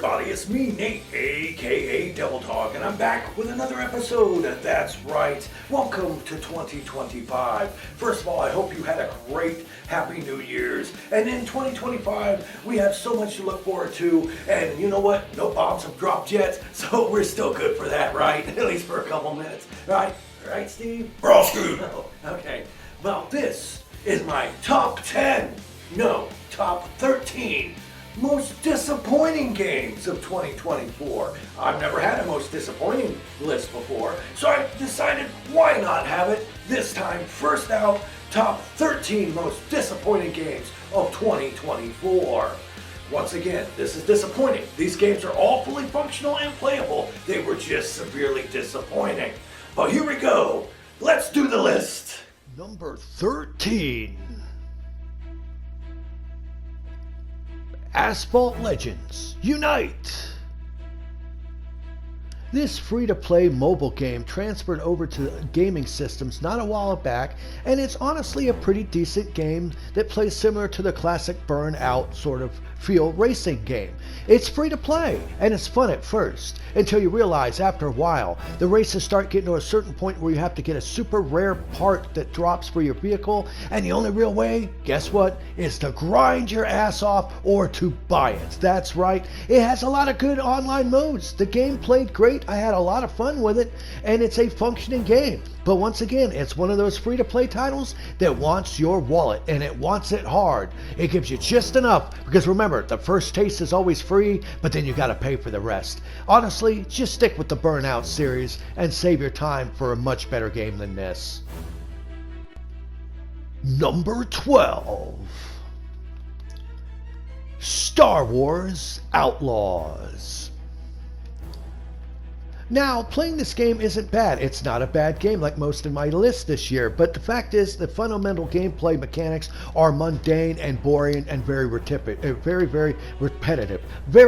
everybody, it's me, Nate, aka Devil Dog, and I'm back with another episode. That's right, welcome to 2025. First of all, I hope you had a great, happy New Year's, and in 2025, we have so much to look forward to, and you know what, no bombs have dropped yet, so we're still good for that, right? At least for a couple minutes, right? Right, Steve? Brosky! Oh, okay, well, this is my top 10, no, top 13 most disappointing games of 2024. I've never had a most disappointing list before, so I decided why not have it this time. First out, top 13 most disappointing games of 2024. Once again, this is disappointing. These games are all fully functional and playable. They were just severely disappointing. But here we go. Let's do the list. Number 13. Asphalt Legends Unite! This free-to-play mobile game transferred over to gaming systems not a while back, and it's honestly a pretty decent game that plays similar to the classic Burnout sort of feel racing game. It's free to play, and it's fun at first, until you realize after a while the races start getting to a certain point where you have to get a super rare part that drops for your vehicle, and the only real way, guess what, is to grind your ass off or to buy it. That's right, it has a lot of good online modes. The game played great, I had a lot of fun with it, and it's a functioning game. But once again, it's one of those free-to-play titles that wants your wallet, and it wants it hard. It gives you just enough, because remember, the first taste is always free, but then you gotta pay for the rest. Honestly, just stick with the Burnout series and save your time for a much better game than this. Number 12. Star Wars Outlaws. Now, playing this game isn't bad. It's not a bad game like most of my list this year, but the fact is the fundamental gameplay mechanics are mundane and boring and very repetitive. Very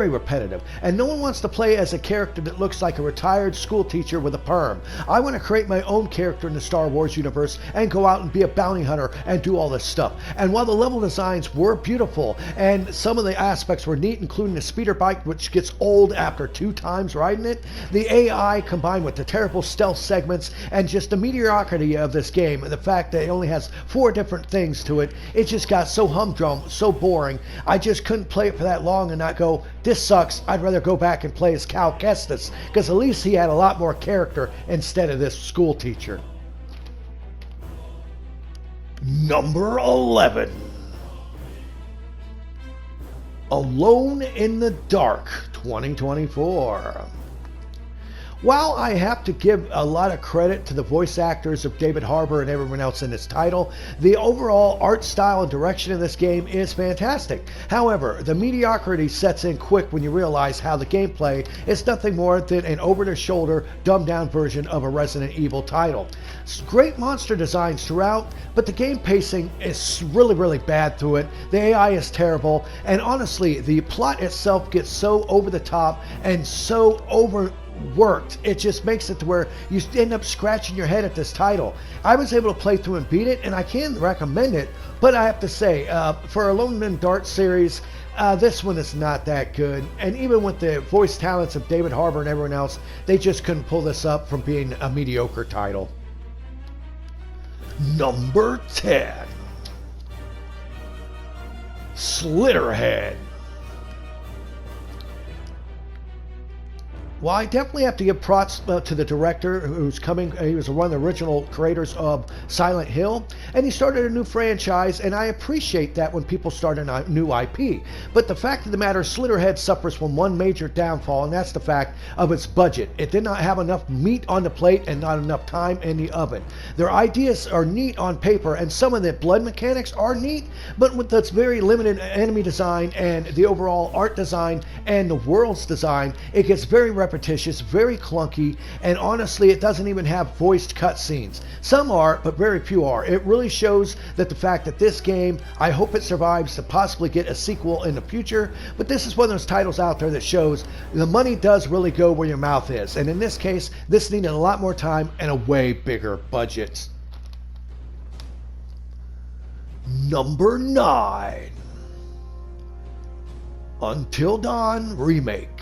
repetitive. And no one wants to play as a character that looks like a retired school teacher with a perm. I want to create my own character in the Star Wars universe and go out and be a bounty hunter and do all this stuff. And while the level designs were beautiful and some of the aspects were neat, including the speeder bike, which gets old after 2 times riding it, the AI combined with the terrible stealth segments and just the mediocrity of this game, and the fact that it only has 4 different things to it, it just got so humdrum, so boring. I just couldn't play it for that long and not go, this sucks, I'd rather go back and play as Cal Kestis, because at least he had a lot more character instead of this school teacher. Number 11. Alone in the Dark 2024. While I have to give a lot of credit to the voice actors of David Harbour and everyone else in this title, the overall art style and direction of this game is fantastic. However, the mediocrity sets in quick when you realize how the gameplay is nothing more than an over-the-shoulder, dumbed-down version of a Resident Evil title. Great monster designs throughout, but the game pacing is really bad through it. The AI is terrible, and honestly, the plot itself gets so over the top and so overworked, it just makes it to where you end up scratching your head at this title. I was able to play through and beat it, and I can recommend it, but I have to say, for Alone in the Dark series, this one is not that good, and even with the voice talents of David Harbour and everyone else, they just couldn't pull this up from being a mediocre title. Number 10. Slitterhead. Well, I definitely have to give props to the director who's coming. He was one of the original creators of Silent Hill, and he started a new franchise, and I appreciate that when people start a new IP. But the fact of the matter, Slitterhead suffers from one major downfall, and that's the fact of its budget. It did not have enough meat on the plate and not enough time in the oven. Their ideas are neat on paper, and some of the blood mechanics are neat, but with this very limited enemy design and the overall art design and the world's design, it gets very repetitious, very clunky, and honestly, it doesn't even have voiced cutscenes. Some are, but very few are. It really shows that the fact that this game, I hope it survives to possibly get a sequel in the future, but this is one of those titles out there that shows the money does really go where your mouth is, and in this case, this needed a lot more time and a way bigger budget. Number 9. Until Dawn Remake.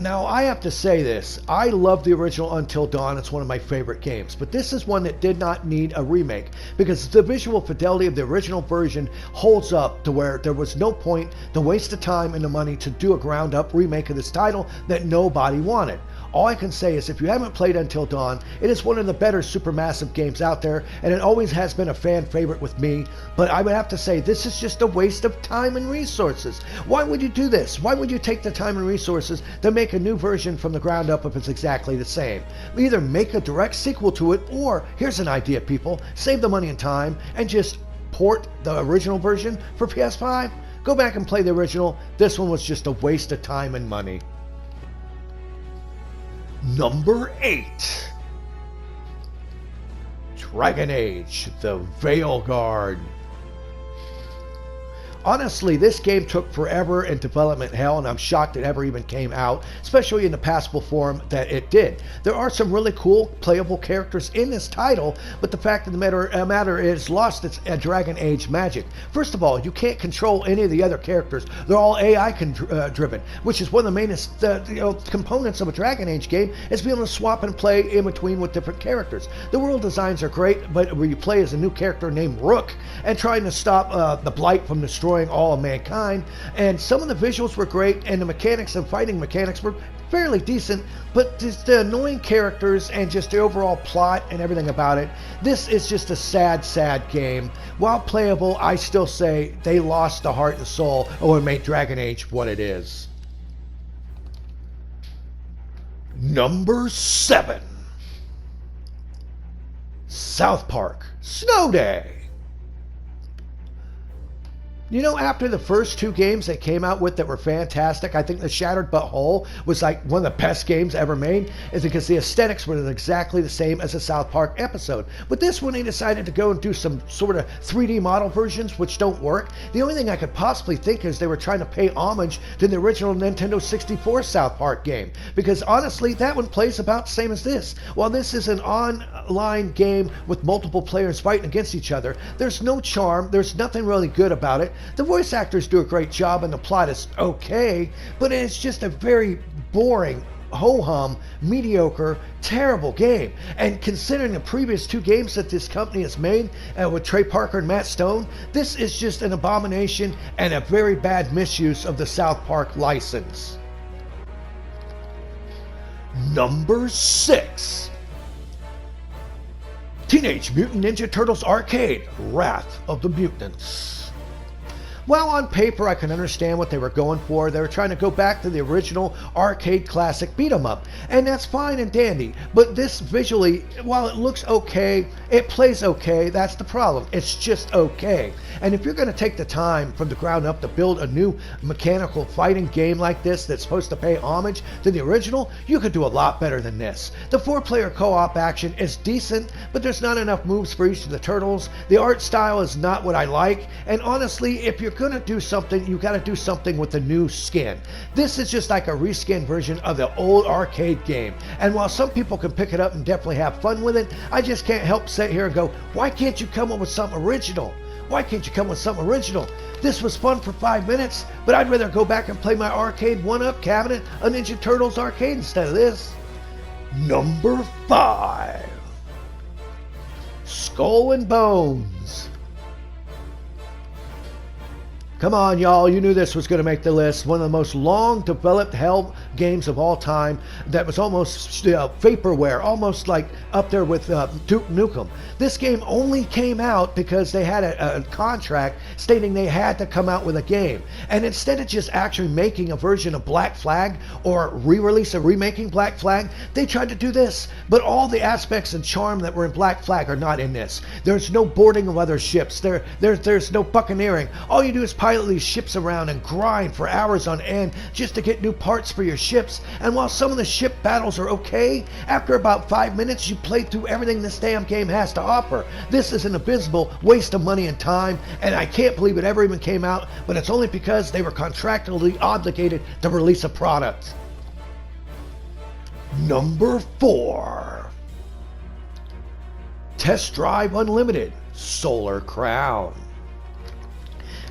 Now, I have to say this. I love the original Until Dawn. It's one of my favorite games. But this is one that did not need a remake because the visual fidelity of the original version holds up to where there was no point, the waste of time and the money to do a ground-up remake of this title that nobody wanted. All I can say is if you haven't played Until Dawn, it is one of the better supermassive games out there, and it always has been a fan favorite with me, but I would have to say this is just a waste of time and resources. Why would you do this? Why would you take the time and resources to make a new version from the ground up if it's exactly the same? Either make a direct sequel to it, or, here's an idea people, save the money and time, and just port the original version for PS5. Go back and play the original. This one was just a waste of time and money. Number 8. Dragon Age, the Veilguard. Honestly, this game took forever in development hell, and I'm shocked it ever even came out, especially in the passable form that it did. There are some really cool playable characters in this title, but the fact of the matter is lost its Dragon Age magic. First of all, you can't control any of the other characters. They're all AI driven, which is one of the main components of a Dragon Age game, is being able to swap and play in between with different characters. The world designs are great, but where you play as a new character named Rook and trying to stop the Blight from destroying all of mankind, and some of the visuals were great and the mechanics and fighting mechanics were fairly decent, but just the annoying characters and just the overall plot and everything about it, this is just a sad game. While playable, I still say they lost the heart and soul of what made Dragon Age what it is. Number 7. South Park Snow Day. You know, after the first 2 games they came out with that were fantastic, I think the Shattered But Whole was like one of the best games ever made, is because the aesthetics were exactly the same as a South Park episode. But this one, they decided to go and do some sort of 3D model versions, which don't work. The only thing I could possibly think is they were trying to pay homage to the original Nintendo 64 South Park game, because honestly, that one plays about the same as this. While this is an online game with multiple players fighting against each other, there's no charm, there's nothing really good about it. The voice actors do a great job and the plot is okay, but it's just a very boring, ho-hum, mediocre, terrible game. And considering the previous 2 games that this company has made with Trey Parker and Matt Stone, this is just an abomination and a very bad misuse of the South Park license. Number 6. Teenage Mutant Ninja Turtles Arcade, Wrath of the Mutants. While on paper I can understand what they were going for, they were trying to go back to the original arcade classic beat 'em up, and that's fine and dandy, but this visually, while it looks okay, it plays okay. That's the problem. It's just okay. And if you're going to take the time from the ground up to build a new mechanical fighting game like this that's supposed to pay homage to the original, you could do a lot better than this. The 4-player co-op action is decent, but there's not enough moves for each of the turtles. The art style is not what I like, and honestly, if you're going to do something, you got to do something with the new skin. This is just like a reskin version of the old arcade game, and while some people can pick it up and definitely have fun with it, I just can't help sit here and go, why can't you come up with something original? Why can't you come with something original? This was fun for 5 minutes, but I'd rather go back and play my arcade 1-up cabinet of Ninja Turtles arcade instead of this. Number 5. Skull and Bones. Come on, y'all, you knew this was going to make the list. One of the most long-developed hell games of all time that was almost vaporware, almost like up there with Duke Nukem. This game only came out because they had a contract stating they had to come out with a game. And instead of just actually making a version of Black Flag or re-release a remaking Black Flag, they tried to do this. But all the aspects and charm that were in Black Flag are not in this. There's no boarding of other ships. There's no buccaneering. All you do is pilot these ships around and grind for hours on end just to get new parts for your ships. And while some of the ship battles are okay, after about 5 minutes you play through everything this damn game has to offer. This is an abysmal waste of money and time, and I can't believe it ever even came out, but it's only because they were contractually obligated to release a product. Number 4. Test Drive Unlimited Solar Crown.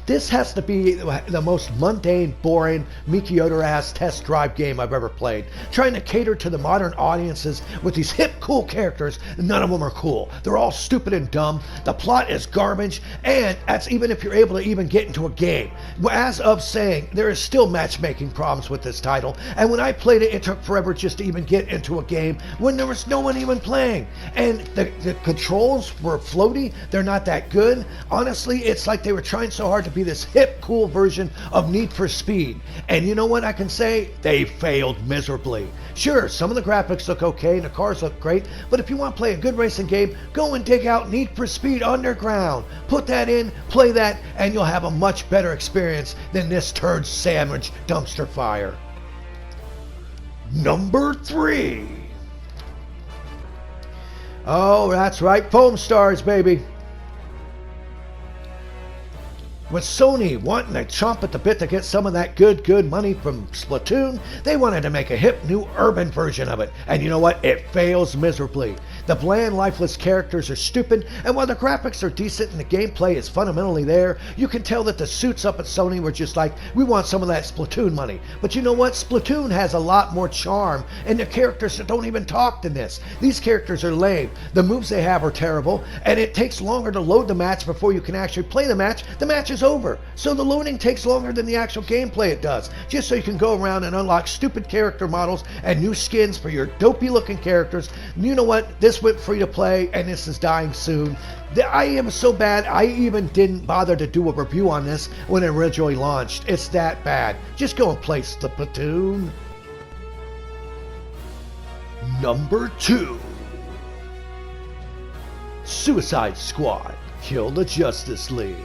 This has to be the most mundane, boring, mediocre-ass test drive game I've ever played. Trying to cater to the modern audiences with these hip, cool characters, none of them are cool. They're all stupid and dumb. The plot is garbage, and that's even if you're able to even get into a game. As of saying, there is still matchmaking problems with this title, and when I played it, it took forever just to even get into a game when there was no one even playing. And the controls were floaty. They're not that good. Honestly, it's like they were trying so hard to be this hip, cool version of Need for Speed. And you know what I can say? They failed miserably. Sure, some of the graphics look okay and the cars look great, but if you want to play a good racing game, go and dig out Need for Speed Underground. Put that in, play that, and you'll have a much better experience than this turd sandwich dumpster fire. Number 3. Oh, that's right, Foam Stars, baby. With Sony wanting to chomp at the bit to get some of that good money from Splatoon, they wanted to make a hip new urban version of it. And you know what? It fails miserably. The bland, lifeless characters are stupid, and while the graphics are decent and the gameplay is fundamentally there, you can tell that the suits up at Sony were just like, we want some of that Splatoon money. But you know what? Splatoon has a lot more charm, and the characters that don't even talk in this. These characters are lame. The moves they have are terrible, and it takes longer to load the match before you can actually play the match. The match is over. So the loading takes longer than the actual gameplay it does, just so you can go around and unlock stupid character models and new skins for your dopey looking characters. You know what? This went free to play, and this is dying soon. I am so bad, I even didn't bother to do a review on this when it originally launched. It's that bad. Just go and play Splatoon. Number 2. Suicide Squad Kill the Justice League.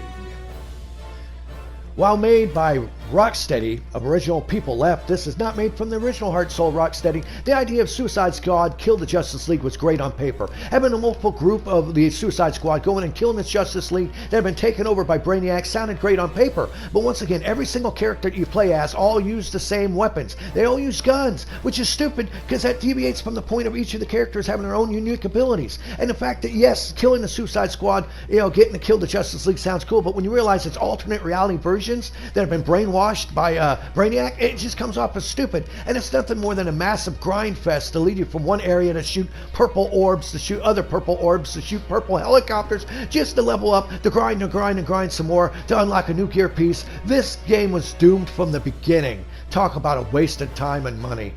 While made by Rocksteady of original People Left, this is not made from the original Heart Soul Rocksteady. The idea of Suicide Squad Kill the Justice League was great on paper. Having a multiple group of the Suicide Squad going and killing the Justice League that had been taken over by Brainiac sounded great on paper. But once again, every single character you play as all use the same weapons. They all use guns, which is stupid because that deviates from the point of each of the characters having their own unique abilities. And the fact that, yes, killing the Suicide Squad, getting to kill the Justice League sounds cool, but when you realize it's alternate reality versions that have been brainwashed by Brainiac, it just comes off as stupid. And it's nothing more than a massive grind fest to lead you from one area to shoot purple orbs, to shoot other purple orbs, to shoot purple helicopters, just to level up, to grind some more, to unlock a new gear piece. This game was doomed from the beginning. Talk about a waste of time and money.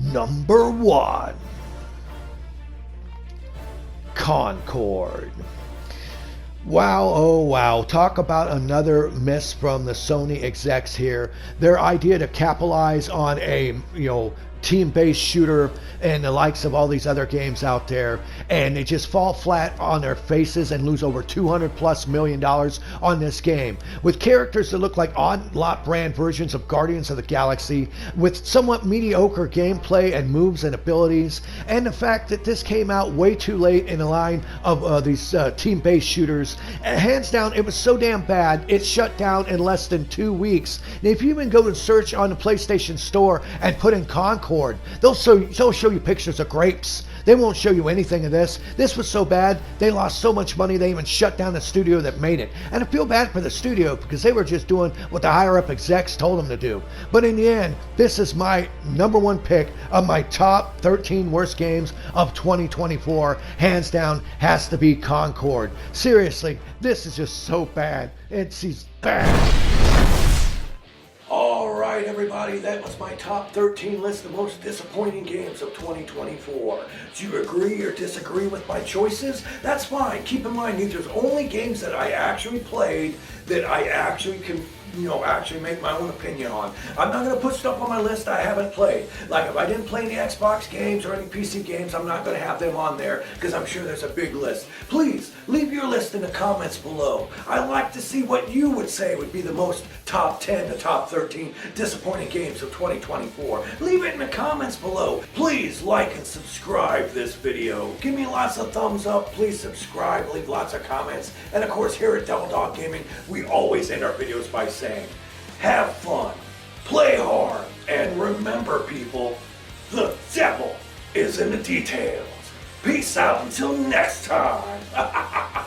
Number 1. Concord. Wow, oh wow, talk about another miss from the Sony execs here. Their idea to capitalize on a, team-based shooter and the likes of all these other games out there, and they just fall flat on their faces and lose over $200+ million on this game, with characters that look like odd lot brand versions of Guardians of the Galaxy, with somewhat mediocre gameplay and moves and abilities, and the fact that this came out way too late in the line of these team-based shooters. Hands down, it was so damn bad, it shut down in less than 2 weeks. Now, if you even go and search on the PlayStation Store and put in Concord, they'll show you pictures of grapes. They won't show you anything of this. This was so bad, they lost so much money, they even shut down the studio that made it. And I feel bad for the studio because they were just doing what the higher up execs told them to do. But in the end, this is my number 1 pick of my top 13 worst games of 2024. Hands down, has to be Concord. Seriously, this is just so bad. It's bad. All right, everybody, that was my top 13 list of most disappointing games of 2024. Do you agree or disagree with my choices? That's fine. Keep in mind, these are only games that I actually played that I actually can actually make my own opinion on. I'm not going to put stuff on my list I haven't played. Like if I didn't play any Xbox games or any PC games, I'm not going to have them on there because I'm sure there's a big list. Please leave your list in the comments below. I'd like to see what you would say would be the most top 10 to top 13 disappointing games of 2024. Leave it in the comments below. Please like and subscribe this video. Give me lots of thumbs up. Please subscribe, leave lots of comments. And of course, here at Devil Dog Gaming, we always end our videos by saying, have fun, play hard, and remember people, the devil is in the details. Peace out until next time.